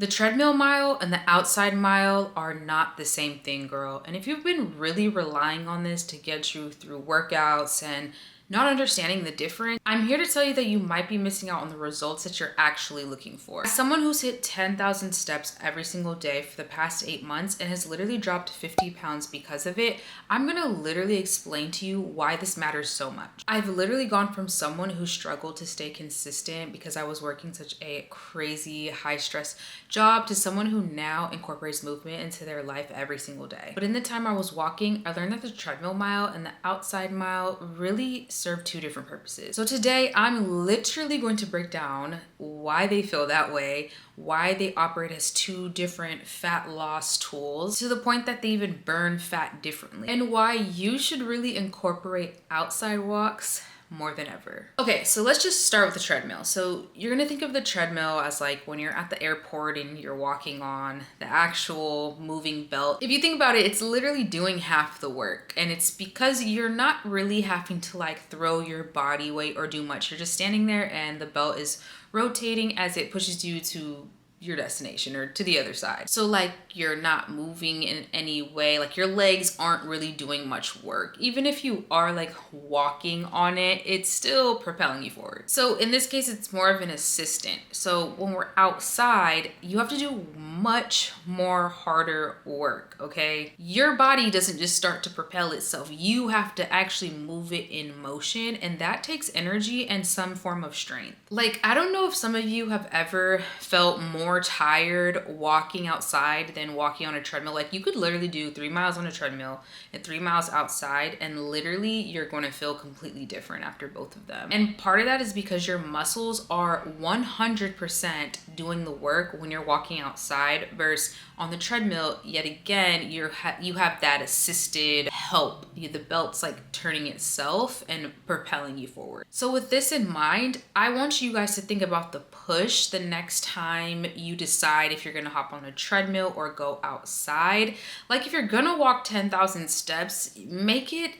The treadmill mile and the outside mile are not the same thing, girl. And if you've been really relying on this to get you through workouts and not understanding the difference, I'm here to tell you that you might be missing out on the results that you're actually looking for. As someone who's hit 10,000 steps every single day for the past 8 months and has literally dropped 50 pounds because of it, I'm gonna literally explain to you why this matters so much. I've literally gone from someone who struggled to stay consistent because I was working such a crazy high stress job to someone who now incorporates movement into their life every single day. But in the time I was walking, I learned that the treadmill mile and the outside mile really serve two different purposes. So today I'm literally going to break down why they feel that way, why they operate as two different fat loss tools to the point that they even burn fat differently, and why you should really incorporate outside walks more than ever. Okay, so let's just start with the treadmill. So you're gonna think of the treadmill as like when you're at the airport and you're walking on the actual moving belt. If you think about it, it's literally doing half the work, and it's because you're not really having to like throw your body weight or do much. You're just standing there and the belt is rotating as it pushes you to your destination or to the other side. So like you're not moving in any way, like your legs aren't really doing much work. Even if you are like walking on it, it's still propelling you forward. So in this case, it's more of an assistant. So when we're outside, you have to do much more harder work, okay? Your body doesn't just start to propel itself. You have to actually move it in motion, and that takes energy and some form of strength. Like, I don't know if some of you have ever felt more tired walking outside than walking on a treadmill. Like, you could literally do 3 miles on a treadmill and 3 miles outside, and literally you're going to feel completely different after both of them. And part of that is because your muscles are 100% doing the work when you're walking outside versus on the treadmill. Yet again, you have that assisted help. The belt's like turning itself and propelling you forward. So with this in mind, I want you guys to think about the push the next time you decide if you're gonna hop on a treadmill or go outside. Like, if you're gonna walk 10,000 steps, make it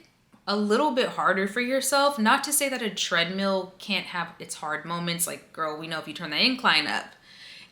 a little bit harder for yourself. Not to say that a treadmill can't have its hard moments. Like, girl, we know if you turn the incline up,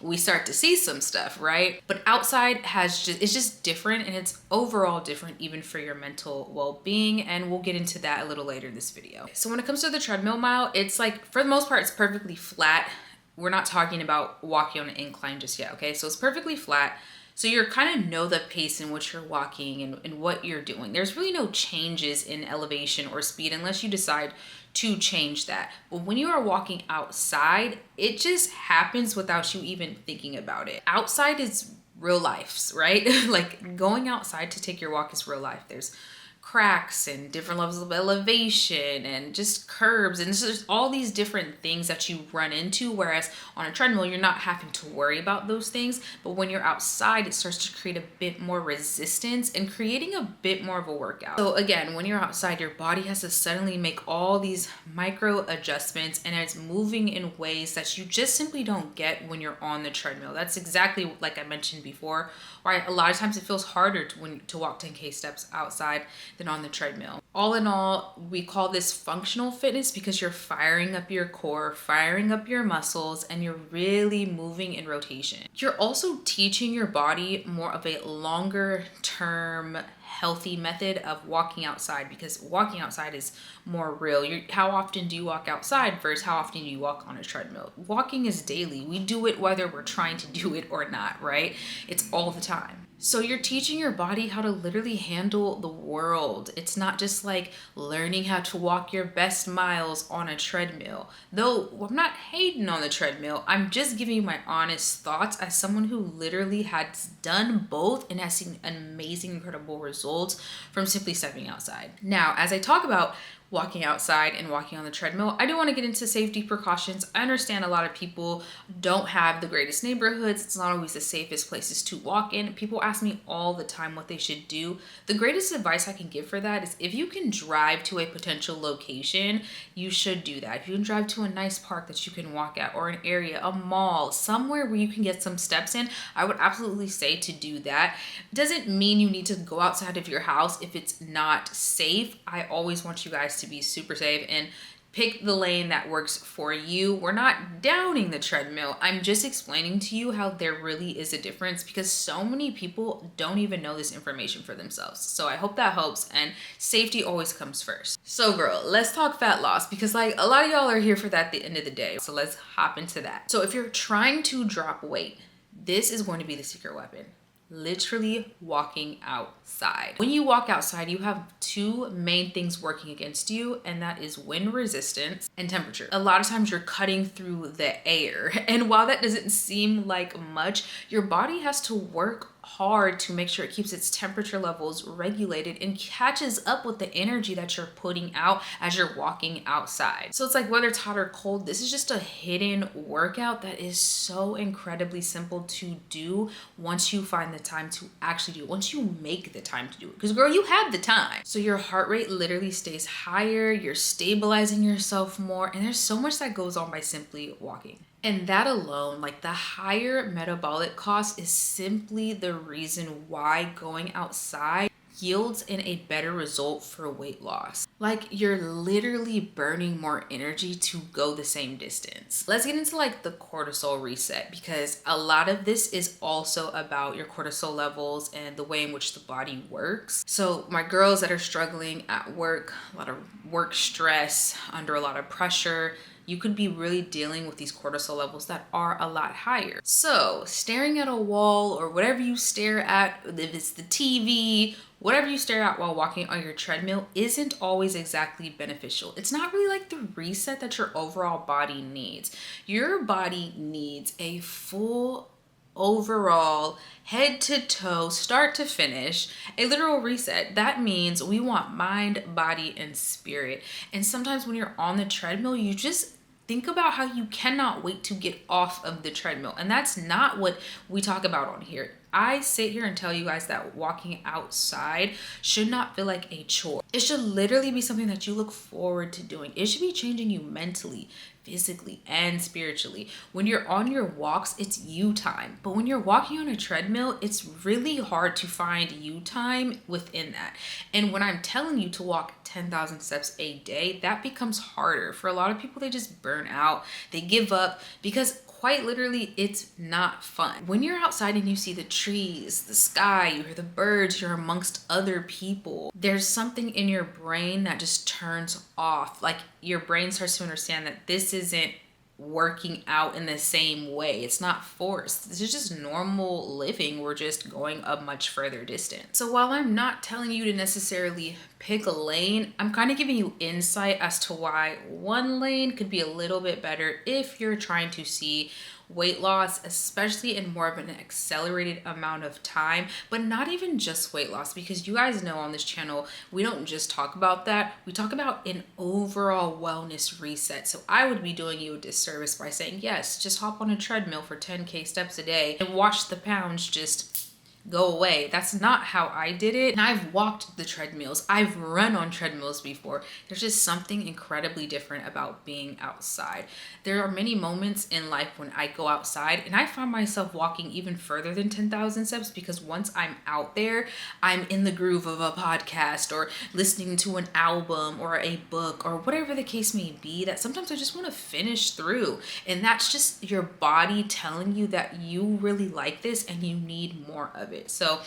we start to see some stuff, right? But outside it's just different, and it's overall different even for your mental well-being, and we'll get into that a little later in this video. So when it comes to the treadmill mile, it's like, for the most part, it's perfectly flat. We're not talking about walking on an incline just yet, okay? So it's perfectly flat. So you're kind of know the pace in which you're walking and what you're doing. There's really no changes in elevation or speed unless you decide to change that. But when you are walking outside, it just happens without you even thinking about it. Outside is real life, right? Like, going outside to take your walk is real life. There's cracks and different levels of elevation and just curbs, and so there's all these different things that you run into, whereas on a treadmill you're not having to worry about those things. But when you're outside, it starts to create a bit more resistance and creating a bit more of a workout. So again, when you're outside, your body has to suddenly make all these micro adjustments, and it's moving in ways that you just simply don't get when you're on the treadmill. That's exactly like I mentioned before, right? A lot of times it feels harder to walk 10K steps outside than on the treadmill. All in all, we call this functional fitness because you're firing up your core, firing up your muscles, and you're really moving in rotation. You're also teaching your body more of a longer term healthy method of walking outside, because walking outside is more real. How often do you walk outside versus how often do you walk on a treadmill? Walking is daily. We do it whether we're trying to do it or not, right? It's all the time. So you're teaching your body how to literally handle the world. It's not just like learning how to walk your best miles on a treadmill. Though I'm not hating on the treadmill, I'm just giving you my honest thoughts as someone who literally has done both and has seen amazing, incredible results from simply stepping outside. Now, as I talk about walking outside and walking on the treadmill, I do want to get into safety precautions. I understand a lot of people don't have the greatest neighborhoods. It's not always the safest places to walk in. People ask me all the time what they should do. The greatest advice I can give for that is, if you can drive to a potential location, you should do that. If you can drive to a nice park that you can walk at, or an area, a mall, somewhere where you can get some steps in, I would absolutely say to do that. It doesn't mean you need to go outside of your house if it's not safe. I always want you guys to be super safe, and Pick the lane that works for you. We're not downing the treadmill. I'm just explaining to you how there really is a difference, because so many people don't even know this information for themselves. So I hope that helps, and safety always comes first. So girl, let's talk fat loss, because like a lot of y'all are here for that at the end of the day. So let's hop into that. So if you're trying to drop weight, this is going to be the secret weapon. Literally walking outside. When you walk outside, you have two main things working against you, and that is wind resistance and temperature. A lot of times you're cutting through the air, and while that doesn't seem like much, your body has to work hard to make sure it keeps its temperature levels regulated and catches up with the energy that you're putting out as you're walking outside. So it's like whether it's hot or cold, this is just a hidden workout that is so incredibly simple to do once you find the time to actually do it, once you make the time to do it. Because girl, you have the time. So your heart rate literally stays higher, you're stabilizing yourself more, and there's so much that goes on by simply walking. And that alone, like the higher metabolic cost, is simply the reason why going outside yields in a better result for weight loss. Like you're literally burning more energy to go the same distance. Let's get into like the cortisol reset, because a lot of this is also about your cortisol levels and the way in which the body works. So my girls that are struggling at work, a lot of work stress, under a lot of pressure, you could be really dealing with these cortisol levels that are a lot higher. So staring at a wall, or whatever you stare at, if it's the TV, whatever you stare at while walking on your treadmill, isn't always exactly beneficial. It's not really like the reset that your overall body needs. Your body needs a full overall, head to toe, start to finish, a literal reset. That means we want mind, body, and spirit. And sometimes when you're on the treadmill, you just think about how you cannot wait to get off of the treadmill. And that's not what we talk about on here. I sit here and tell you guys that walking outside should not feel like a chore. It should literally be something that you look forward to doing. It should be changing you mentally, physically, and spiritually. When you're on your walks, it's you time. But when you're walking on a treadmill, it's really hard to find you time within that. And when I'm telling you to walk 10,000 steps a day, that becomes harder. For a lot of people, they just burn out, they give up, because quite literally, it's not fun. When you're outside and you see the trees, the sky, you hear the birds, you're amongst other people, there's something in your brain that just turns off. Like your brain starts to understand that this isn't working out in the same way. It's not forced. This is just normal living. We're just going a much further distance. So while I'm not telling you to necessarily pick a lane, I'm kind of giving you insight as to why one lane could be a little bit better if you're trying to see weight loss, especially in more of an accelerated amount of time, but not even just weight loss, because you guys know on this channel, we don't just talk about that. We talk about an overall wellness reset. So I would be doing you a disservice by saying, yes, just hop on a treadmill for 10K steps a day and watch the pounds just go away. That's not how I did it. And I've walked the treadmills. I've run on treadmills before. There's just something incredibly different about being outside. There are many moments in life when I go outside and I find myself walking even further than 10,000 steps, because once I'm out there, I'm in the groove of a podcast or listening to an album or a book or whatever the case may be, that sometimes I just want to finish through. And that's just your body telling you that you really like this and you need more of it. So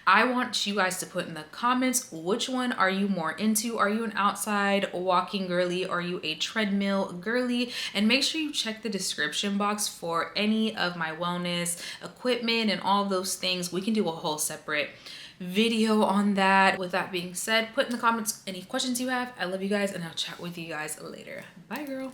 I want you guys to put in the comments, which one are you more into? Are you an outside walking girly? Are you a treadmill girly? And make sure you check the description box for any of my wellness equipment and all of those things. We can do a whole separate video on that. With that being said, put in the comments any questions you have. I love you guys, and I'll chat with you guys later. Bye, girl.